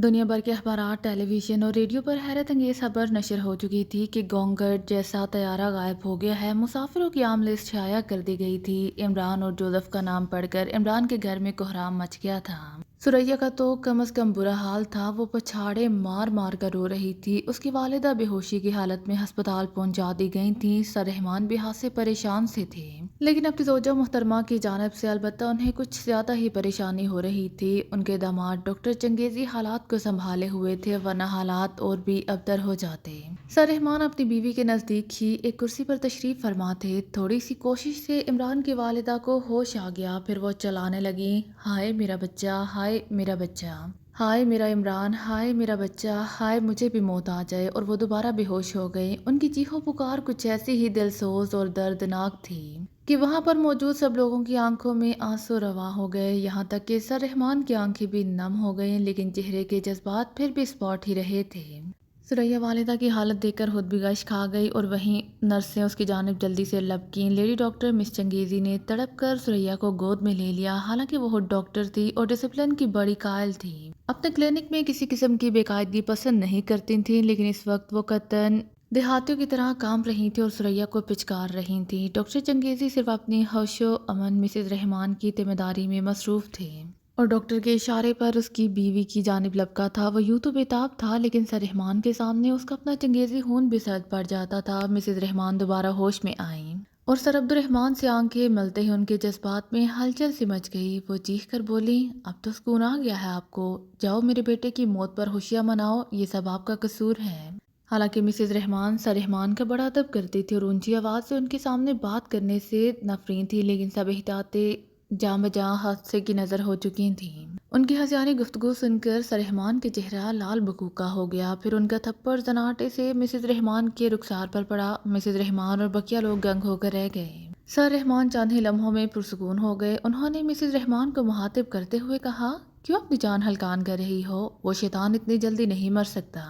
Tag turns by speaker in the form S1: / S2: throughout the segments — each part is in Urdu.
S1: دنیا بھر کے اخبارات، ٹیلی ویژن اور ریڈیو پر حیرت انگیز خبر نشر ہو چکی تھی کہ گونگٹ جیسا طیارہ غائب ہو گیا ہے۔ مسافروں کی عام لسٹ شائع کر دی گئی تھی۔ عمران اور جوزف کا نام پڑھ کر عمران کے گھر میں کوہرام مچ گیا تھا۔ سریا کا تو کم از کم برا حال تھا، وہ پچھاڑے مار مار کر رو رہی تھی۔ اس کی والدہ بے ہوشی کی حالت میں ہسپتال پہنچا دی گئی تھیں۔ سررحمان بھی حال سے پریشان سے تھے، لیکن اپنی زوجہ محترمہ کی جانب سے البتہ انہیں کچھ زیادہ ہی پریشانی ہو رہی تھی۔ ان کے داماد ڈاکٹر چنگیزی حالات کو سنبھالے ہوئے تھے، ورنہ حالات اور بھی ابتر ہو جاتے۔ سررحمان اپنی بیوی کے نزدیک ہی ایک کرسی پر تشریف فرما تھے۔ تھوڑی سی کوشش سے عمران کی والدہ کو ہوش آ گیا، پھر وہ چلانے لگی، ہائے میرا بچہ، ہائے میرا بچہ، ہائے میرا عمران، ہائے میرا بچہ، ہائے مجھے بھی موت آ جائے، اور وہ دوبارہ بے ہوش ہو گئی۔ ان کی چیخو پکار کچھ ایسی ہی دل سوز اور دردناک تھی کہ وہاں پر موجود سب لوگوں کی آنکھوں میں آنسو رواں ہو گئے، یہاں تک کہ سررحمان کی آنکھیں بھی نم ہو گئیں، لیکن چہرے کے جذبات پھر بھی اسپاٹ ہی رہے تھے۔ سریا والدہ کی حالت دیکھ کر خود بھی غش کھا گئی، اور وہیں نرسیں اس کی جانب جلدی سے لپکیں۔ لیڈی ڈاکٹر مس چنگیزی نے تڑپ کر سریا کو گود میں لے لیا۔ حالانکہ وہ خود ڈاکٹر تھی اور ڈسپلن کی بڑی قائل تھی، اپنے کلینک میں کسی قسم کی بے قاعدگی پسند نہیں کرتی تھیں، لیکن اس وقت وہ قطعاً دیہاتیوں کی طرح کام رہی تھی اور سریا کو پچکار رہی تھی۔ ڈاکٹر چنگیزی صرف اپنی ہوش و امن مسز رحمان کی ذمہ داری میں مصروف تھے، اور ڈاکٹر کے اشارے پر اس کی بیوی کی جانب لپکا تھا۔ وہ یوں تو بےتاب تھا، لیکن سررحمان کے سامنے اس کا اپنا چنگیزی خون بھی سرد پڑ جاتا تھا۔ مسز رحمان دوبارہ ہوش میں آئیں، اور سر عبد الرحمان سے آنکھیں ملتے ہی ان کے جذبات میں ہلچل سی مچ گئی۔ وہ چیخ کر بولی، اب تو سکون آ گیا ہے آپ کو، جاؤ میرے بیٹے کی موت پر خوشیاں مناؤ، یہ سب آپ کا قصور ہے۔ حالانکہ مسز رحمان سررحمان کا بڑا ادب کرتی تھی اور اونچی آواز سے ان کے سامنے بات کرنے سے نفرین تھی، لیکن سب احتیاطیں جاں بجاں حادثے کی نظر ہو چکی تھیں۔ ان کی ہنسیانی گفتگو سن کر سررحمان کے چہرہ لال بکوکا ہو گیا، پھر ان کا تھپڑ زناٹے سے مسز رحمان کے رخسار پر پڑا۔ مسز رحمان اور بقیہ لوگ گنگ ہو کر رہ گئے۔ سررحمان چند ہی لمحوں میں پرسکون ہو گئے۔ انہوں نے مسز رحمان کو مخاطب کرتے ہوئے کہا، کیوں اپنی جان ہلکان کر رہی ہو؟ وہ شیطان اتنی جلدی نہیں مر سکتا،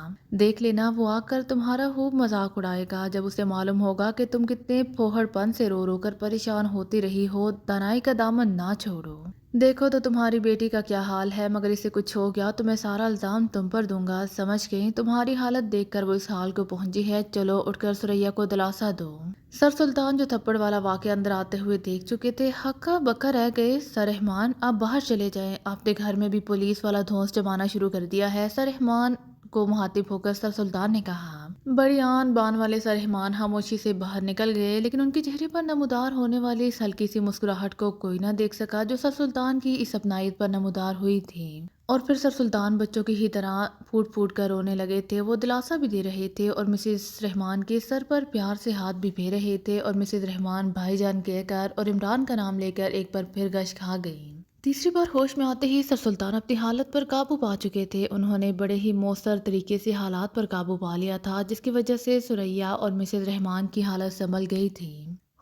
S1: دیکھ لینا وہ آ کر تمہارا خوب مذاق اڑائے گا۔ جب اسے معلوم ہوگا کہ تم کتنے پھوہڑ پن سے رو رو کر پریشان ہوتی رہی ہو، دانائی کا دامن نہ چھوڑو۔ دیکھو تو تمہاری بیٹی کا کیا حال ہے، مگر اسے کچھ ہو گیا تو میں سارا الزام تم پر دوں گا، سمجھ گئی؟ تمہاری حالت دیکھ کر وہ اس حال کو پہنچی ہے، چلو اٹھ کر سریا کو دلاسا دو۔ سر سلطان جو تھپڑ والا واقعہ اندر آتے ہوئے دیکھ چکے تھے، ہکا بکا رہ گئے۔ سررحمان آپ باہر چلے جائیں، آپ کے گھر میں بھی پولیس والا دھونس جمانا شروع کر دیا ہے، سررحمان کو مخاطب ہو کر سر سلطان نے کہا۔ بڑی آن بان والے سررحمان خاموشی سے باہر نکل گئے، لیکن ان کے چہرے پر نمودار ہونے والی اس ہلکی سی مسکراہٹ کو کوئی نہ دیکھ سکا جو سر سلطان کی اس اپنائیت پر نمودار ہوئی تھی۔ اور پھر سر سلطان بچوں کی ہی طرح پھوٹ پھوٹ کر رونے لگے تھے۔ وہ دلاسا بھی دے رہے تھے اور مسز رحمان کے سر پر پیار سے ہاتھ بھی پھیر رہے تھے، اور مسز رحمان بھائی جان کہہ کر اور عمران کا نام لے کر ایک بار پھر غش کھا گئی۔ تیسری بار ہوش میں آتے ہی سر سلطان اپنی حالت پر قابو پا چکے تھے۔ انہوں نے بڑے ہی مؤثر طریقے سے حالات پر قابو پا لیا تھا، جس کی وجہ سے سریا اور مسز رحمان کی حالت سنبھل گئی تھی۔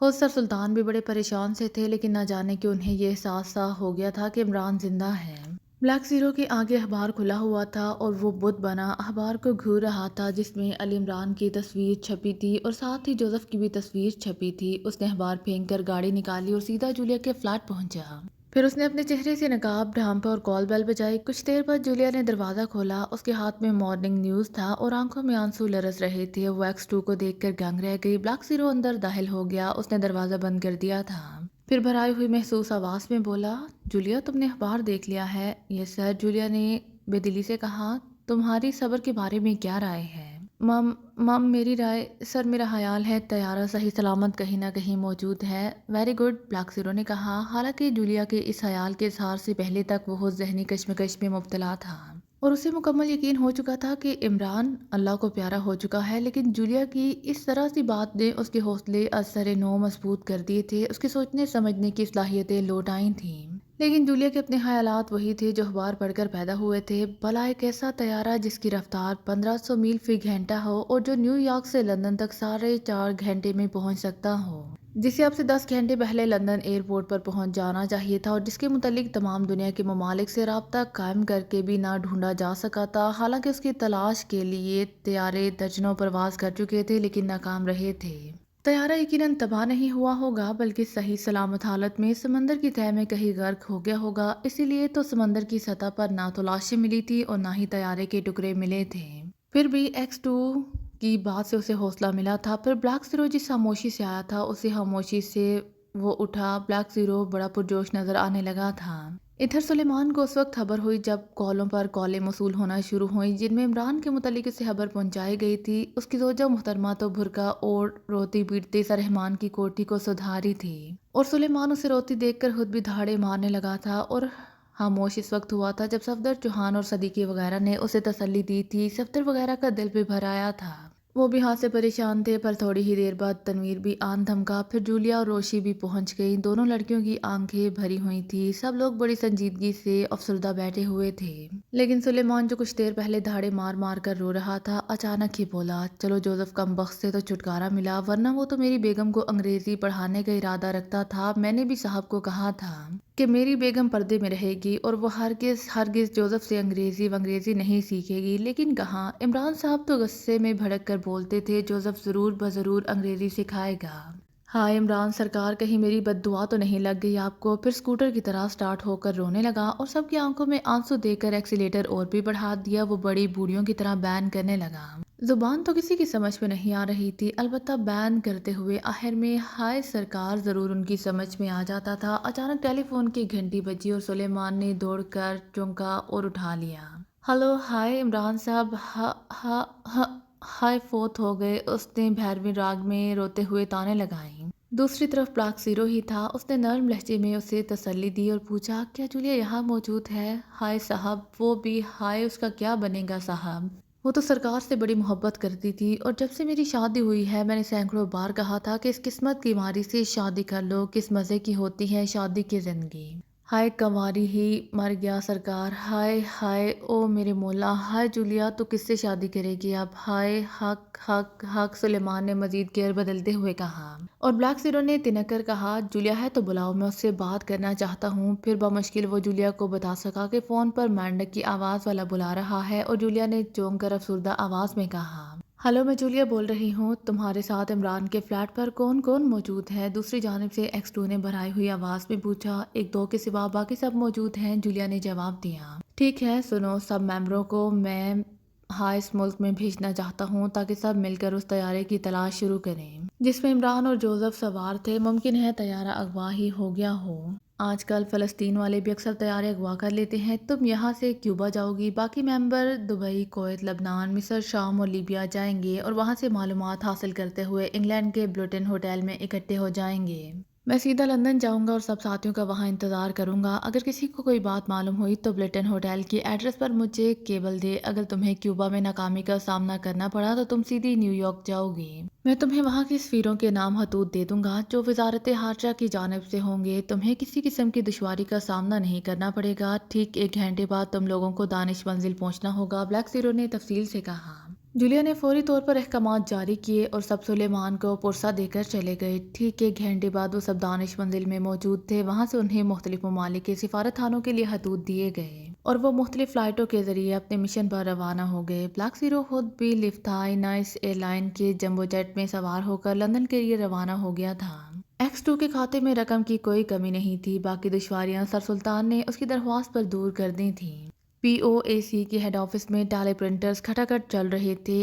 S1: خود سر سلطان بھی بڑے پریشان سے تھے، لیکن نہ جانے کہ انہیں یہ احساس سا ہو گیا تھا کہ عمران زندہ ہے۔ بلیک زیرو کے آگے اخبار کھلا ہوا تھا اور وہ بت بنا اخبار کو گھور رہا تھا، جس میں علی عمران کی تصویر چھپی تھی اور ساتھ ہی جوزف کی بھی تصویر چھپی تھی۔ اس نے اخبار پھینک کر گاڑی نکالی اور سیدھا جولیا کے فلیٹ پہنچا۔ پھر اس نے اپنے چہرے سے نقاب ڈھانپا اور کال بیل بجائی۔ کچھ دیر بعد جولیا نے دروازہ کھولا، اس کے ہاتھ میں مارننگ نیوز تھا اور آنکھوں میں آنسو لرز رہے تھے۔ وہ ایکس 2 کو دیکھ کر دنگ رہ گئی۔ بلیک زیرو اندر داخل ہو گیا، اس نے دروازہ بند کر دیا تھا، پھر بھرائی ہوئی محسوس آواز میں بولا، جولیا تم نے اخبار دیکھ لیا ہے؟ یس سر، جولیا نے بے دلی سے کہا۔ تمہاری صبر کے بارے میں کیا رائے ہے؟ مم میری رائے سر، میرا خیال ہے طیارہ صحیح سلامت کہیں نہ کہیں موجود ہے۔ ویری گڈ، بلیک زیرو نے کہا۔ حالانکہ جولیا کے اس خیال کے اظہار سے پہلے تک وہ خود ذہنی کشمکش میں مبتلا تھا اور اسے مکمل یقین ہو چکا تھا کہ عمران اللہ کو پیارا ہو چکا ہے، لیکن جولیا کی اس طرح سی بات نے اس کے حوصلے از سر نو مضبوط کر دیے تھے۔ اس کے سوچنے سمجھنے کی صلاحیتیں لوٹ آئی تھیں، لیکن جولیا کے اپنے خیالات وہی تھے جو اخبار پڑھ کر پیدا ہوئے تھے۔ بھلا ایک ایسا طیارہ جس کی رفتار 1500 میل فی گھنٹہ ہو اور جو نیو یارک سے لندن تک 4.5 گھنٹے میں پہنچ سکتا ہو، جسے اب سے 10 گھنٹے پہلے لندن ایئرپورٹ پر پہنچ جانا چاہیے تھا، اور جس کے متعلق تمام دنیا کے ممالک سے رابطہ قائم کر کے بھی نہ ڈھونڈا جا سکا تھا۔ حالانکہ اس کی تلاش کے لیے طیارے درجنوں پرواز کر چکے تھے، لیکن ناکام رہے تھے۔ طیارہ یقیناً تباہ نہیں ہوا ہوگا بلکہ صحیح سلامت حالت میں سمندر کی تہہ میں کہیں غرق ہو گیا ہوگا، اسی لیے تو سمندر کی سطح پر نہ تو لاشیں ملی تھی اور نہ ہی طیارے کے ٹکڑے ملے تھے۔ پھر بھی ایکس 2 کی بات سے اسے حوصلہ ملا تھا، پھر بلیک زیرو جس خاموشی سے آیا تھا اسی خاموشی سے وہ اٹھا۔ بلیک زیرو بڑا پرجوش نظر آنے لگا تھا۔ ادھر سلیمان کو اس وقت خبر ہوئی جب کالوں پر کالیں موصول ہونا شروع ہوئیں جن میں عمران کے متعلق اسے خبر پہنچائی گئی تھی۔ اس کی زوجہ محترمہ تو برقع اور روتی پیٹتی سرحمان کی کوٹھی کو سدھاری تھی اور سلیمان اسے روتی دیکھ کر خود بھی دھاڑے مارنے لگا تھا اور خاموش اس وقت ہوا تھا جب صفدر چوہان اور صدیقی وغیرہ نے اسے تسلی دی تھی۔ صفدر وغیرہ کا دل بھی بھر آیا تھا، وہ بھی ہاتھ سے پریشان تھے، پر تھوڑی ہی دیر بعد تنویر بھی آن دھمکا، پھر جولیا اور روشی بھی پہنچ گئی۔ دونوں لڑکیوں کی آنکھیں بھری ہوئی تھی، سب لوگ بڑی سنجیدگی سے افسردہ بیٹھے ہوئے تھے، لیکن سلیمان جو کچھ دیر پہلے دھاڑے مار مار کر رو رہا تھا اچانک ہی بولا، چلو جوزف کمبخت سے تو چھٹکارا ملا، ورنہ وہ تو میری بیگم کو انگریزی پڑھانے کا ارادہ رکھتا تھا۔ میں نے بھی صاحب کو کہا تھا کہ میری بیگم پردے میں رہے گی اور وہ ہرگز جوزف سے انگریزی نہیں سیکھے گی، لیکن کہاں، عمران صاحب تو غصے میں بھڑک کر بولتے تھے، جوزف ضرور بضرور انگریزی سکھائے گا۔ ہائے عمران سرکار، کہیں میری بد دعا تو نہیں لگ گئی آپ کو؟ پھر اسکوٹر کی طرح سٹارٹ ہو کر رونے لگا اور سب کی آنکھوں میں آنسو دیکھ کر ایکسیلیٹر اور بھی بڑھا دیا۔ وہ بڑی بوڑھیوں کی طرح بیان کرنے لگا۔ زبان تو کسی کی سمجھ میں نہیں آ رہی تھی، البتہ بیان کرتے ہوئے آخر میں ہائے سرکار ضرور ان کی سمجھ میں آ جاتا تھا۔ اچانک ٹیلی فون کی گھنٹی بجی اور سلیمان نے دوڑ کر چونکا اور اٹھا لیا۔ ہلو، ہائے عمران صاحب، ہائے فوت ہو گئے، اس نے بھیرویں راگ میں روتے ہوئے تانے لگائیں۔ دوسری طرف بلیک زیرو ہی تھا، اس نے نرم لہجے میں اسے تسلی دی اور پوچھا، کیا جولیا یہاں موجود ہے؟ ہائے صاحب، وہ بھی، ہائے اس کا کیا بنے گا صاحب، وہ تو سرکار سے بڑی محبت کرتی تھی اور جب سے میری شادی ہوئی ہے میں نے سینکڑوں بار کہا تھا کہ اس قسمت کی ماری سے شادی کر لو، کس مزے کی ہوتی ہے شادی کی زندگی۔ ہائے کنواری ہی مر گیا سرکار، ہائے ہائے او میرے مولا، ہائے جولیا تو کس سے شادی کرے گی اب؟ ہائے حق حق حق، سلیمان نے مزید گیئر بدلتے ہوئے کہا اور بلیک زیرو نے تنک کر کہا، جولیا ہے تو بلاؤ، میں اس سے بات کرنا چاہتا ہوں۔ پھر بمشکل وہ جولیا کو بتا سکا کہ فون پر مینڈک کی آواز والا بلا رہا ہے اور جولیا نے چونک کر افسردہ آواز میں کہا، ہلو میں جولیا بول رہی ہوں، تمہارے ساتھ عمران کے فلیٹ پر کون کون موجود ہے؟ دوسری جانب سے ایکس 2 نے بھرائی ہوئی آواز میں پوچھا۔ ایک دو کے سوا باقی سب موجود ہیں، جولیا نے جواب دیا۔ ٹھیک ہے سنو، سب ممبروں کو میں اس ملک میں بھیجنا چاہتا ہوں تاکہ سب مل کر اس طیارے کی تلاش شروع کریں جس میں عمران اور جوزف سوار تھے۔ ممکن ہے طیارہ اغوا ہی ہو گیا ہو، آج کل فلسطین والے بھی اکثر طیارے اغوا کر لیتے ہیں۔ تم یہاں سے کیوبا جاؤ گی، باقی ممبر دبئی، کویت، لبنان، مصر، شام اور لیبیا جائیں گے اور وہاں سے معلومات حاصل کرتے ہوئے انگلینڈ کے بلوٹن ہوٹل میں اکٹھے ہو جائیں گے۔ میں سیدھا لندن جاؤں گا اور سب ساتھیوں کا وہاں انتظار کروں گا۔ اگر کسی کو کوئی بات معلوم ہوئی تو بلٹن ہوٹل کی ایڈریس پر مجھے کیبل دے۔ اگر تمہیں کیوبا میں ناکامی کا سامنا کرنا پڑا تو تم سیدھی نیو یارک جاؤ گی، میں تمہیں وہاں کی سفیروں کے نام خطوط دے دوں گا جو وزارت خارجہ کی جانب سے ہوں گے۔ تمہیں کسی قسم کی دشواری کا سامنا نہیں کرنا پڑے گا۔ ٹھیک 1 گھنٹے بعد تم لوگوں کو دانش منزل پہنچنا ہوگا، بلیک زیرو نے تفصیل سے کہا۔ جولیا نے فوری طور پر احکامات جاری کیے اور سب سلیمان کو پرسہ دے کر چلے گئے۔ ٹھیک 1 گھنٹے بعد وہ سب دانش منزل میں موجود تھے، وہاں سے انہیں مختلف ممالک کے سفارت خانوں کے لیے خطوط دیے گئے اور وہ مختلف فلائٹوں کے ذریعے اپنے مشن پر روانہ ہو گئے۔ بلیک زیرو خود بھی لفٹھانسا ایئر لائن کے جمبو جیٹ میں سوار ہو کر لندن کے لیے روانہ ہو گیا تھا۔ ایکس 2 کے کھاتے میں رقم کی کوئی کمی نہیں تھی، باقی دشواریاں سر سلطان نے اس کی درخواست پر دور کر دی تھیں۔ پی او اے سی کے ہیڈ آفس میں ٹیلی پرنٹرز کھٹاکھٹ چل رہے تھے۔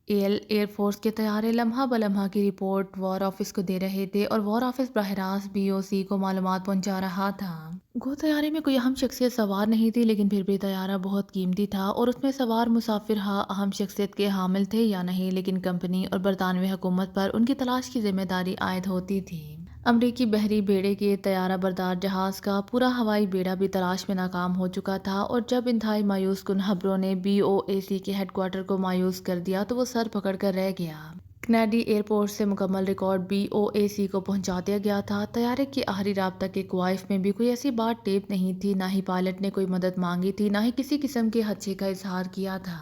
S1: ایئر فورس کے طیارے لمحہ بلمحہ کی رپورٹ وار آفس کو دے رہے تھے اور وار آفس براہ راست بی او سی کو معلومات پہنچا رہا تھا۔ گو طیارے میں کوئی اہم شخصیت سوار نہیں تھی، لیکن پھر بھی طیارہ بہت قیمتی تھا اور اس میں سوار مسافر اہم شخصیت کے حامل تھے یا نہیں، لیکن کمپنی اور برطانوی حکومت پر ان کی تلاش کی ذمہ داری عائد ہوتی تھی۔ امریکی بحری بیڑے کے طیارہ بردار جہاز کا پورا ہوائی بیڑا بھی تلاش میں ناکام ہو چکا تھا اور جب انتہائی مایوس کن خبروں نے بی او اے سی کے ہیڈ کوارٹر کو مایوس کر دیا تو وہ سر پکڑ کر رہ گیا۔ کنیڈی ایئر پورٹ سے مکمل ریکارڈ بی او اے سی کو پہنچا دیا گیا تھا۔ طیارے کے آخری رابطہ کے کوائف میں بھی کوئی ایسی بات ٹیپ نہیں تھی، نہ ہی پائلٹ نے کوئی مدد مانگی تھی، نہ ہی کسی قسم کے خدشے کا اظہار کیا تھا۔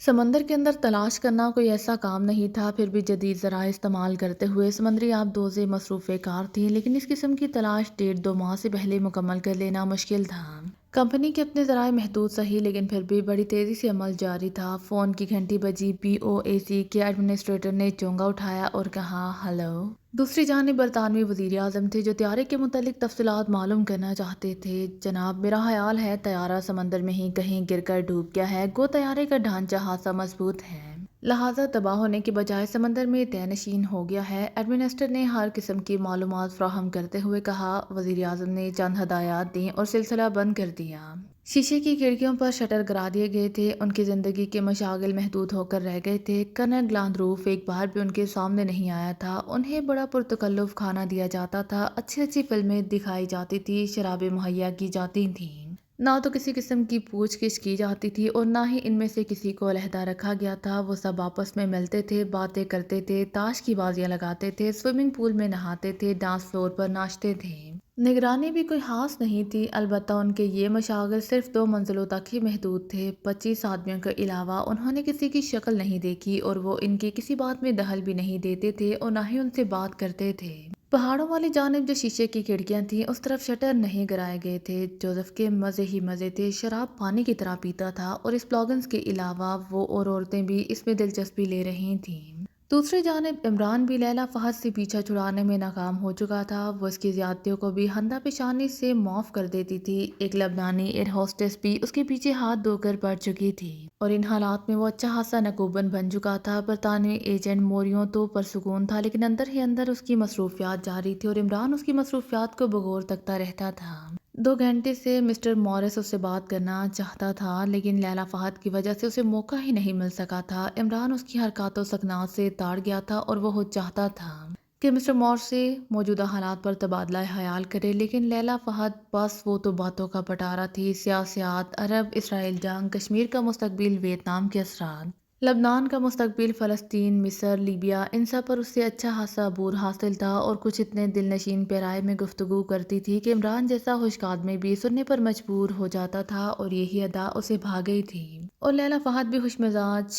S1: سمندر کے اندر تلاش کرنا کوئی ایسا کام نہیں تھا، پھر بھی جدید ذرائع استعمال کرتے ہوئے سمندری آبدوزیں مصروف کار تھیں، لیکن اس قسم کی تلاش 1.5-2 ماہ سے پہلے مکمل کر لینا مشکل تھا۔ کمپنی کے اپنے ذرائع محدود صحیح، لیکن پھر بھی بڑی تیزی سے عمل جاری تھا۔ فون کی گھنٹی بجی، پی او اے سی کے ایڈمنسٹریٹر نے چونگا اٹھایا اور کہا ہلو۔ دوسری جانب برطانوی وزیر اعظم تھے جو طیارے کے متعلق تفصیلات معلوم کرنا چاہتے تھے۔ جناب، میرا خیال ہے طیارہ سمندر میں ہی کہیں گر کر ڈوب گیا ہے۔ گو طیارے کا ڈھانچہ خاصا مضبوط ہے، لہٰذا تباہ ہونے کے بجائے سمندر میں طے نشین ہو گیا ہے، ایڈمنسٹریٹر نے ہر قسم کی معلومات فراہم کرتے ہوئے کہا۔ وزیر اعظم نے چند ہدایات دیں اور سلسلہ بند کر دیا۔ شیشے کی کھڑکیوں پر شٹر گرا دیے گئے تھے، ان کی زندگی کے مشاغل محدود ہو کر رہ گئے تھے۔ کرنل گلادروف ایک بار بھی ان کے سامنے نہیں آیا تھا۔ انہیں بڑا پرتکلف کھانا دیا جاتا تھا، اچھی اچھی فلمیں دکھائی جاتی تھی، شرابیں مہیا کی جاتی تھیں، نہ تو کسی قسم کی پوچھ گچھ کی جاتی تھی اور نہ ہی ان میں سے کسی کو علیحدہ رکھا گیا تھا۔ وہ سب آپس میں ملتے تھے، باتیں کرتے تھے، تاش کی بازیاں لگاتے تھے، سوئمنگ پول میں نہاتے تھے، ڈانس فلور پر ناچتے تھے۔ نگرانی بھی کوئی خاص نہیں تھی، البتہ ان کے یہ مشاغل صرف 2 منزلوں تک ہی محدود تھے۔ 25 آدمیوں کے علاوہ انہوں نے کسی کی شکل نہیں دیکھی اور وہ ان کی کسی بات میں دخل بھی نہیں دیتے تھے اور نہ ہی ان سے بات کرتے تھے۔ پہاڑوں والی جانب جو شیشے کی کھڑکیاں تھیں اس طرف شٹر نہیں گرائے گئے تھے۔ جوزف کے مزے ہی مزے تھے، شراب پانی کی طرح پیتا تھا اور اس پلاگنز کے علاوہ وہ اور عورتیں بھی اس میں دلچسپی لے رہی تھیں۔ دوسری جانب عمران بھی لیلا فہد سے پیچھا چھڑانے میں ناکام ہو چکا تھا۔ وہ اس کی زیادتیوں کو بھی ہندہ پیشانی سے معاف کر دیتی تھی۔ ایک لبنانی ایئر ہوسٹس بھی اس کے پیچھے ہاتھ دھو کر پڑ چکی تھی اور ان حالات میں وہ اچھا خاصا نکوبن بن چکا تھا۔ برطانوی ایجنٹ موریوں تو پرسکون تھا، لیکن اندر ہی اندر اس کی مصروفیات جاری تھی اور عمران اس کی مصروفیات کو بغور تکتا رہتا تھا۔ 2 گھنٹے سے مسٹر مورس اس سے بات کرنا چاہتا تھا، لیکن لیلا فہد کی وجہ سے اسے موقع ہی نہیں مل سکا تھا۔ عمران اس کی حرکات و سکنات سے تاڑ گیا تھا اور وہ چاہتا تھا کہ مسٹر مورس سے موجودہ حالات پر تبادلہ خیال کرے، لیکن لیلا فہد بس وہ تو باتوں کا پٹارا تھی۔ سیاسیات، عرب اسرائیل جنگ، کشمیر کا مستقبل، ویتنام کے اثرات، لبنان کا مستقبل، فلسطین، مصر، لیبیا، ان سب پر اس سے اچھا خاصا عبور حاصل تھا اور کچھ اتنے دل نشین پیرائے میں گفتگو کرتی تھی کہ عمران جیسا خشک آدمی بھی سننے پر مجبور ہو جاتا تھا اور یہی ادا اسے بھا گئی تھی۔ اور لیلا فہد بھی خوش مزاج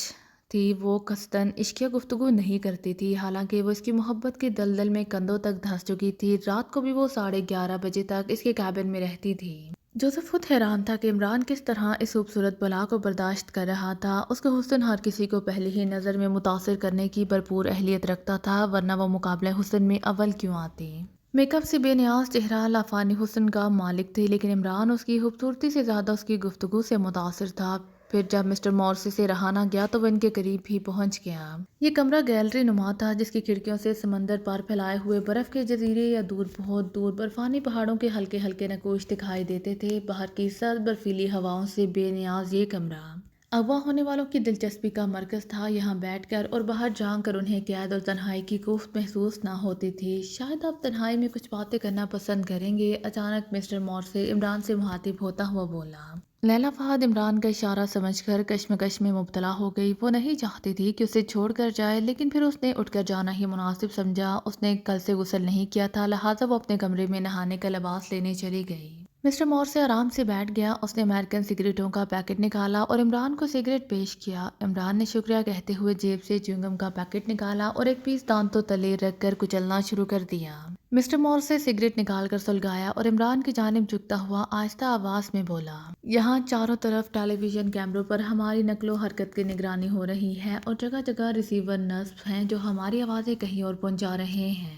S1: تھی، وہ قصداً عشقیہ گفتگو نہیں کرتی تھی، حالانکہ وہ اس کی محبت کے دلدل میں کندھوں تک دھنس چکی تھی۔ رات کو بھی وہ 11:30 بجے تک اس کے کیبن میں رہتی تھی۔ جوزف خود حیران تھا کہ عمران کس طرح اس خوبصورت بلا کو برداشت کر رہا تھا۔ اس کا حسن ہر کسی کو پہلی ہی نظر میں متاثر کرنے کی بھرپور اہلیت رکھتا تھا، ورنہ وہ مقابلہ حسن میں اول کیوں آتی۔ میک اپ سے بے نیاز چہرہ، لافانی حسن کا مالک تھی، لیکن عمران اس کی خوبصورتی سے زیادہ اس کی گفتگو سے متاثر تھا۔ پھر جب مسٹر مورسی سے رہا نہ گیا تو وہ ان کے قریب ہی پہنچ گیا۔ یہ کمرہ گیلری نما تھا جس کی کھڑکیوں سے سمندر پر پھیلائے ہوئے برف کے جزیرے یا دور بہت دور برفانی پہاڑوں کے ہلکے ہلکے نقوش دکھائی دیتے تھے۔ باہر کی سرد برفیلی ہواؤں سے بے نیاز یہ کمرہ اغوا ہونے والوں کی دلچسپی کا مرکز تھا۔ یہاں بیٹھ کر اور باہر جھانک کر انہیں قید اور تنہائی کی کوفت محسوس نہ ہوتی تھی۔ شاید آپ تنہائی میں کچھ باتیں کرنا پسند کریں گے، اچانک مسٹر مورسی عمران سے مخاطب ہوتا ہوا بولا۔ لیلا فہد عمران کا اشارہ سمجھ کر کشمکش میں مبتلا ہو گئی۔ وہ نہیں چاہتی تھی کہ اسے چھوڑ کر جائے، لیکن پھر اس نے اٹھ کر جانا ہی مناسب سمجھا۔ اس نے کل سے غسل نہیں کیا تھا، لہٰذا وہ اپنے کمرے میں نہانے کا لباس لینے چلی گئی۔ مسٹر مورسی آرام سے بیٹھ گیا۔ اس نے امریکن سگریٹوں کا پیکٹ نکالا اور عمران کو سگریٹ پیش کیا۔ عمران نے شکریہ کہتے ہوئے جیب سے چیونگم کا پیکٹ نکالا اور ایک پیس دانتوں تلے رکھ کر کچلنا شروع کر دیا۔ مسٹر مورسی سگریٹ نکال کر سلگایا اور عمران کی جانب جھکتا ہوا آہستہ آواز میں بولا، یہاں چاروں طرف ٹیلی ویژن کیمروں پر ہماری نقل و حرکت کی نگرانی ہو رہی ہے اور جگہ جگہ ریسیور نصب ہیں جو ہماری آوازیں کہیں اور پہنچا رہے ہیں۔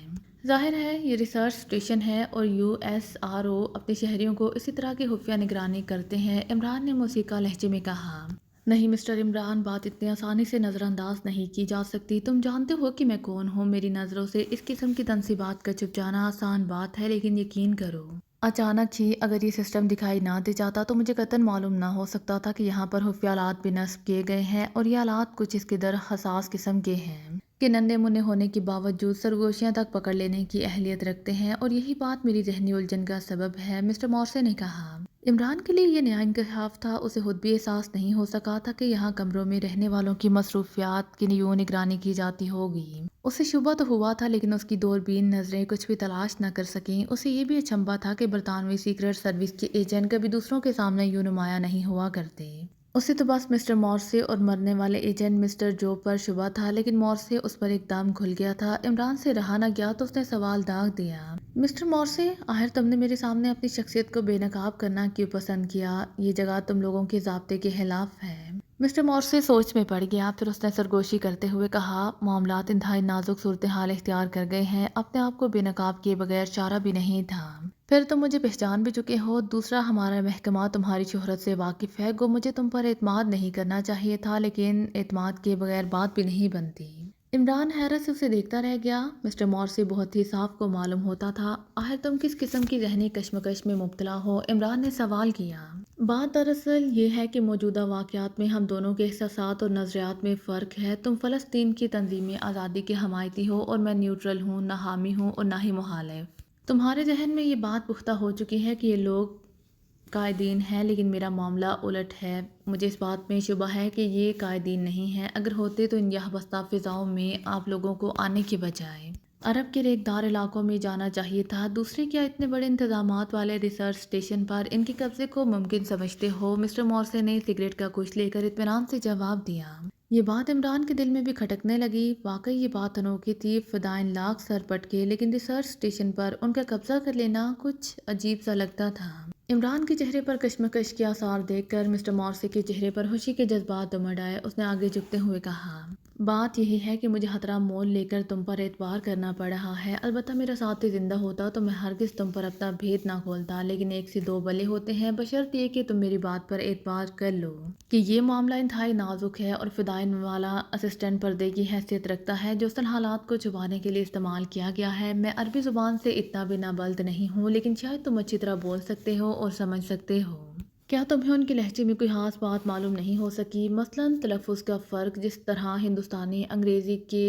S1: ظاہر ہے یہ ریسرچ اسٹیشن ہے اور یو ایس آر او اپنے شہریوں کو اسی طرح کی خفیہ نگرانی کرتے ہیں۔ عمران نے موسیقی لہجے میں کہا، نہیں مسٹر عمران، بات اتنی آسانی سے نظر انداز نہیں کی جا سکتی۔ تم جانتے ہو کہ میں کون ہوں۔ میری نظروں سے اس قسم کی تنصیبات کا چھپ جانا آسان بات ہے، لیکن یقین کرو اچانک ہی اگر یہ سسٹم دکھائی نہ دے جاتا تو مجھے قطعاً معلوم نہ ہو سکتا تھا کہ یہاں پر خفیہ آلات بھی نصب کیے گئے ہیں، اور یہ آلات کچھ اس قدر حساس قسم کے ہیں کہ ننھے منھے ہونے کے باوجود سرگوشیاں تک پکڑ لینے کی اہلیت رکھتے ہیں، اور یہی بات میری ذہنی الجھن کا سبب ہے، مسٹر مورسی نے کہا۔ عمران کے لیے یہ نیا انکشاف تھا۔ اسے خود بھی احساس نہیں ہو سکا تھا کہ یہاں کمروں میں رہنے والوں کی مصروفیات کی یوں نگرانی کی جاتی ہوگی۔ اسے شبہ تو ہوا تھا، لیکن اس کی دوربین نظریں کچھ بھی تلاش نہ کر سکیں۔ اسے یہ بھی اچنبھا تھا کہ برطانوی سیکرٹ سروس کے ایجنٹ کبھی دوسروں کے سامنے یوں نمایاں نہیں ہوا کرتے۔ اسے تو بس مسٹر مورسے اور مرنے والے ایجنٹ مسٹر جو پر شبہ تھا، لیکن مورسے اس پر ایک دم گھل گیا تھا۔ عمران سے رہا نہ گیا تو اس نے سوال داغ دیا، مسٹر مورسے، آخر تم نے میرے سامنے اپنی شخصیت کو بے نقاب کرنا کیوں پسند کیا؟ یہ جگہ تم لوگوں کے ضابطے کے خلاف ہے۔ مسٹر مورسے سوچ میں پڑ گیا، پھر اس نے سرگوشی کرتے ہوئے کہا، معاملات انتہائی نازک صورتحال اختیار کر گئے ہیں، اپنے آپ کو بے نقاب کیے بغیر چارہ بھی نہیں تھا۔ پھر تم مجھے پہچان بھی چکے ہو، دوسرا ہمارا محکمہ تمہاری شہرت سے واقف ہے، گو مجھے تم پر اعتماد نہیں کرنا چاہیے تھا، لیکن اعتماد کیے بغیر بات بھی نہیں بنتی۔ عمران حیرت سے اسے دیکھتا رہ گیا۔ مسٹر مورسے بہت ہی صاف کو معلوم ہوتا تھا، آخر تم کس قسم کی ذہنی کشمکش میں مبتلا ہو؟ عمران نے سوال کیا۔ بات دراصل یہ ہے کہ موجودہ واقعات میں ہم دونوں کے احساسات اور نظریات میں فرق ہے۔ تم فلسطین کی تنظیم آزادی کے حمایتی ہو اور میں نیوٹرل ہوں، نہ حامی ہوں اور نہ ہی مخالف۔ تمہارے ذہن میں یہ بات پختہ ہو چکی ہے کہ یہ لوگ قائدین ہیں، لیکن میرا معاملہ الٹ ہے۔ مجھے اس بات میں شبہ ہے کہ یہ قائدین نہیں ہیں، اگر ہوتے تو ان یہ بستہ فضاؤں میں آپ لوگوں کو آنے کے بجائے عرب کے ریگدار علاقوں میں جانا چاہیے تھا۔ دوسرے، کیا اتنے بڑے انتظامات والے ریسرچ اسٹیشن پر ان کے قبضے کو ممکن سمجھتے ہو؟ مسٹر مورسے نے سگریٹ کا کچھ لے کر اطمینان سے جواب دیا۔ یہ بات عمران کے دل میں بھی کھٹکنے لگی، واقعی یہ بات انوکھی تھی، فدائین لاکھ سر پٹکے، لیکن ریسرچ اسٹیشن پر ان کا قبضہ کر لینا کچھ عجیب سا لگتا تھا۔ عمران کے چہرے پر کشمکش کے آثار دیکھ کر مسٹر مورسے کے چہرے پر خوشی کے جذبات امڑ آئے۔ اس نے آگے جھکتے ہوئے کہا، بات یہی ہے کہ مجھے خطرہ مول لے کر تم پر اعتبار کرنا پڑ رہا ہے۔ البتہ میرا ساتھی زندہ ہوتا تو میں ہرگز تم پر اپنا بھید نہ کھولتا، لیکن ایک سے دو بلے ہوتے ہیں، بشرط یہ کہ تم میری بات پر اعتبار کر لو کہ یہ معاملہ انتہائی نازک ہے اور فدائین والا اسسٹنٹ پردے کی حیثیت رکھتا ہے جو اصل حالات کو چھپانے کے لیے استعمال کیا گیا ہے۔ میں عربی زبان سے اتنا بھی نہ بلد نہیں ہوں، لیکن شاید تم اچھی طرح بول سکتے ہو اور سمجھ سکتے ہو۔ کیا تمہیں ان کے لہجے میں کوئی خاص بات معلوم نہیں ہو سکی؟ مثلاً تلفظ کا فرق، جس طرح ہندوستانی انگریزی کے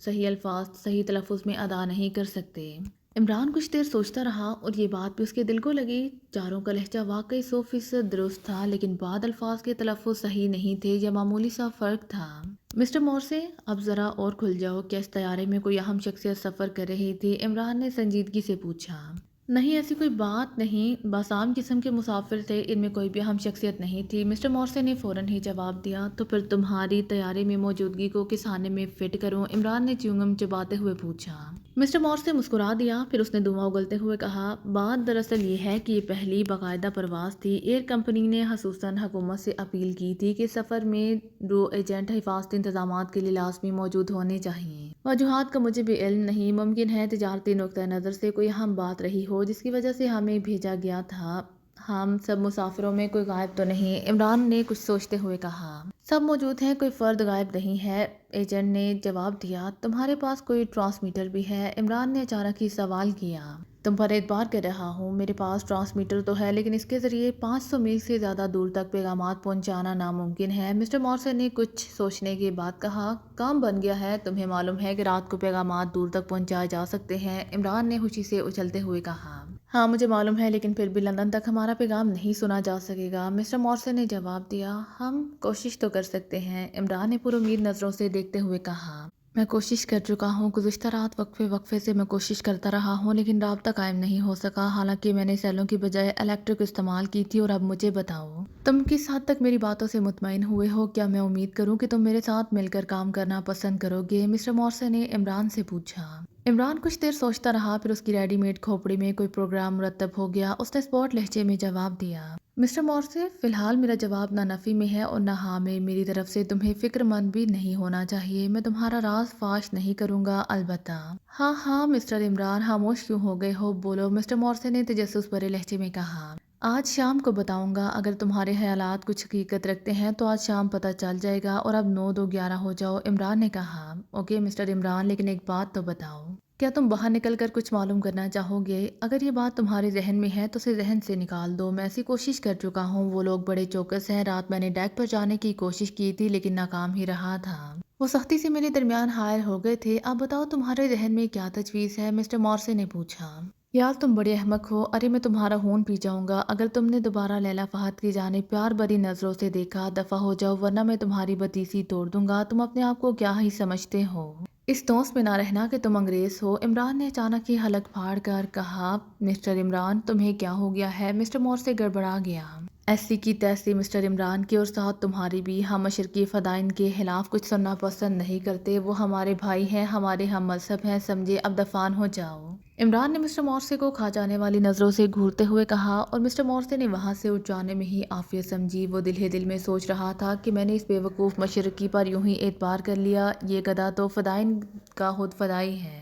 S1: صحیح الفاظ صحیح تلفظ میں ادا نہیں کر سکتے۔ عمران کچھ دیر سوچتا رہا اور یہ بات بھی اس کے دل کو لگی، چاروں کا لہجہ واقعی 100% درست تھا، لیکن بعض الفاظ کے تلفظ صحیح نہیں تھے یا معمولی سا فرق تھا۔ مسٹر مورسے، اب ذرا اور کھل جاؤ، کیا اس طیارے میں کوئی اہم شخصیت سفر کر رہی تھی؟ عمران نے سنجیدگی سے پوچھا۔ نہیں، ایسی کوئی بات نہیں، بس عام قسم کے مسافر تھے، ان میں کوئی بھی اہم شخصیت نہیں تھی۔ مسٹر مورسے نے فوراً ہی جواب دیا، تو پھر تمہاری طیارے میں موجودگی کو کس خانے میں فٹ کروں؟ عمران نے چیونگم چباتے ہوئے پوچھا۔ مسٹر مورسے مسکرا دیا، پھر اس نے دھواں اگلتے ہوئے کہا، بات دراصل یہ ہے کہ یہ پہلی باقاعدہ پرواز تھی۔ ایئر کمپنی نے خصوصاً حکومت سے اپیل کی تھی کہ سفر میں 2 ایجنٹ حفاظتی انتظامات کے لیے لازمی موجود ہونے چاہئیں۔ وجوہات کا مجھے بھی علم نہیں، ممکن ہے تجارتی نقطہ نظر سے کوئی اہم بات رہی ہو جس کی وجہ سے ہمیں بھیجا گیا تھا۔ ہم سب مسافروں میں کوئی غائب تو نہیں؟ عمران نے کچھ سوچتے ہوئے کہا، سب موجود ہیں، کوئی فرد غائب نہیں ہے، ایجنٹ نے جواب دیا۔ تمہارے پاس کوئی ٹرانسمیٹر بھی ہے؟ عمران نے اچانک ہی سوال کیا۔ تم پر اعتبار کر رہا ہوں، میرے پاس ٹرانسمیٹر تو ہے، لیکن اس کے ذریعے 500 میل سے زیادہ دور تک پیغامات پہنچانا ناممکن ہے۔ مسٹر مورسے نے کچھ سوچنے کے بعد کہا، کام بن گیا ہے، تمہیں معلوم ہے کہ رات کو پیغامات دور تک پہنچائے جا سکتے ہیں؟ عمران نے خوشی سے اچھلتے ہوئے کہا، ہاں مجھے معلوم ہے، لیکن پھر بھی لندن تک ہمارا پیغام نہیں سنا جا سکے گا۔ مسٹر مورسے نے جواب دیا، ہم کوشش تو کر سکتے ہیں۔ عمران نے پر امید نظروں سے دیکھتے ہوئے کہا، میں کوشش کر چکا ہوں، گزشتہ رات وقفے سے میں کوشش کرتا رہا ہوں، لیکن رابطہ قائم نہیں ہو سکا، حالانکہ میں نے سیلوں کی بجائے الیکٹرک استعمال کی تھی۔ اور اب مجھے بتاؤ، تم کس حد تک میری باتوں سے مطمئن ہوئے ہو؟ کیا میں امید کروں کہ تم میرے ساتھ مل کر کام کرنا پسند کرو گے؟ مسٹر مورسے نے عمران سے پوچھا۔ عمران کچھ دیر سوچتا رہا، پھر اس کی ریڈی میڈ کھوپڑی میں کوئی پروگرام مرتب ہو گیا۔ اس نے اسپاٹ لہجے میں جواب دیا، مسٹر مورسے، فی الحال میرا جواب نہ نفی میں ہے اور نہ ہاں میں۔ میری طرف سے تمہیں فکر مند بھی نہیں ہونا چاہیے، میں تمہارا راز فاش نہیں کروں گا، البتہ ہاں ہاں مسٹر عمران، خاموش کیوں ہو گئے ہو؟ بولو، مسٹر مورسے نے تجسس بھرے لہجے میں کہا۔ آج شام کو بتاؤں گا، اگر تمہارے خیالات کچھ حقیقت رکھتے ہیں تو آج شام پتہ چل جائے گا، اور اب 9 2 11 ہو جاؤ۔ عمران نے کہا، اوکے مسٹر عمران، لیکن ایک بات تو بتاؤ، کیا تم باہر نکل کر کچھ معلوم کرنا چاہو گے؟ اگر یہ بات تمہارے ذہن میں ہے تو اسے ذہن سے نکال دو، میں ایسی کوشش کر چکا ہوں، وہ لوگ بڑے چوکس ہیں، رات میں نے ڈیک پر جانے کی کوشش کی تھی لیکن ناکام ہی رہا تھا، وہ سختی سے میرے درمیان حائل ہو گئے تھے۔ اب بتاؤ تمہارے ذہن میں کیا تجویز ہے؟ مسٹر مورسے نے پوچھا۔ یار تم بڑے احمق ہو، ارے میں تمہارا خون پی جاؤں گا اگر تم نے دوبارہ لیلا فہد کی جانب پیار بھری نظروں سے دیکھا، دفع ہو جاؤ ورنہ میں تمہاری بتیسی توڑ دوں گا، تم اپنے آپ کو کیا ہی سمجھتے ہو؟ اس دوست میں نہ رہنا کہ تم انگریز ہو۔ عمران نے اچانک ہی حلق پھاڑ کر کہا، مسٹر عمران تمہیں کیا ہو گیا ہے؟ مسٹر مورسے گڑبڑا گیا۔ ایسی کی تیسی مسٹر عمران کی اور ساتھ تمہاری بھی، ہم مشرقی فدائین کے خلاف کچھ سننا پسند نہیں کرتے، وہ ہمارے بھائی ہیں، ہمارے ہم مذہب ہیں، سمجھے، اب دفان ہو جاؤ۔ عمران نے مسٹر مورسے کو کھا جانے والی نظروں سے گھورتے ہوئے کہا، اور مسٹر مورسے نے وہاں سے اٹھ جانے میں ہی عافیت سمجھی۔ وہ دل ہی دل میں سوچ رہا تھا کہ میں نے اس بیوقوف مشرقی پر یوں ہی اعتبار کر لیا، یہ گدھا تو فدائین کا خود فدائی ہے۔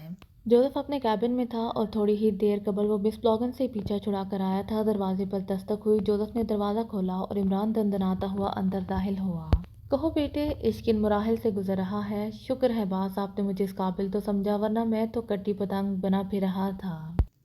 S1: جوزف اپنے کیبن میں تھا اور تھوڑی ہی دیر قبل وہ مس بلاگن سے پیچھا چھڑا کر آیا تھا۔ دروازے پر دستک ہوئی، جوزف نے دروازہ کھولا اور عمران دندناتا ہوا اندر داخل ہوا۔ کہو بیٹے، عشق کن مراحل سے گزر رہا ہے؟ شکر ہے باس، آپ نے مجھے اس قابل تو سمجھا، ورنہ میں تو کٹی پتنگ بنا پھر رہا تھا۔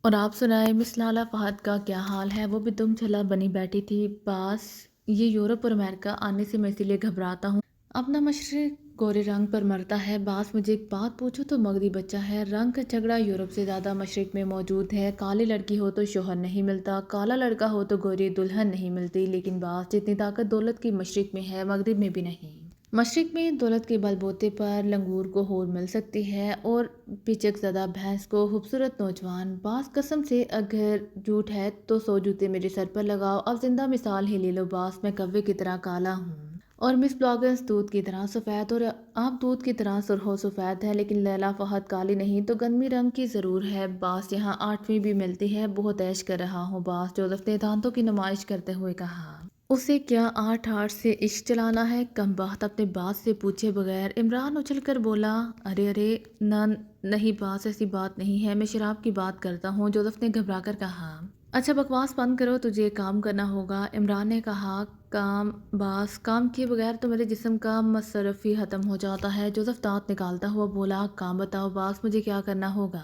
S1: اور آپ سنائیں مس لالہ فہد کا کیا حال ہے؟ وہ بھی دم چلا بنی بیٹھی تھی۔ باس، یہ یورپ اور امریکہ آنے سے میں اسی لیے گھبراتا ہوں، اپنا مشرق گورے رنگ پر مرتا ہے۔ باس، مجھے ایک بات پوچھو تو مغربی بچہ ہے، رنگ کا جھگڑا یورپ سے زیادہ مشرق میں موجود ہے۔ کالی لڑکی ہو تو شوہر نہیں ملتا، کالا لڑکا ہو تو گوری دلہن نہیں ملتی، لیکن باس، جتنی طاقت دولت کی مشرق میں ہے، مغرب میں بھی نہیں۔ مشرق میں دولت کے بل بوتے پر لنگور کو ہور مل سکتی ہے اور پچک زدہ بھینس کو خوبصورت نوجوان۔ باس، قسم سے اگر جھوٹ ہے تو 100 جوتے میرے سر پر لگاؤ، اب زندہ مثال ہی لے لو باس، میں کوے کی طرح کالا ہوں اور مس بلاگنز دودھ کی طرح سفید، اور آپ دودھ کی طرح سرخ و سفید ہے، لیکن لیلا فہد کالی نہیں تو گندمی رنگ کی ضرور ہے۔ باس، یہاں 8ویں بھی ملتی ہے، بہت عیش کر رہا ہوں باس، جوزف نے دانتوں کی نمائش کرتے ہوئے کہا۔ اسے کیا 8 سے عشق چلانا ہے؟ کم بخت، اپنے باس سے پوچھے بغیر عمران اچھل کر بولا۔ ارے ارے، نہیں باس، ایسی بات نہیں ہے، میں شراب کی بات کرتا ہوں، جوزف نے گھبرا کر کہا۔ اچھا بکواس بند کرو، تجھے کام کرنا ہوگا، عمران نے کہا۔ کام باس، کام کیے بغیر تو میرے جسم کا مصرف ہی ختم ہو جاتا ہے، جوزف دانت نکالتا ہوا بولا۔ کام بتاؤ باس، مجھے کیا کرنا ہوگا؟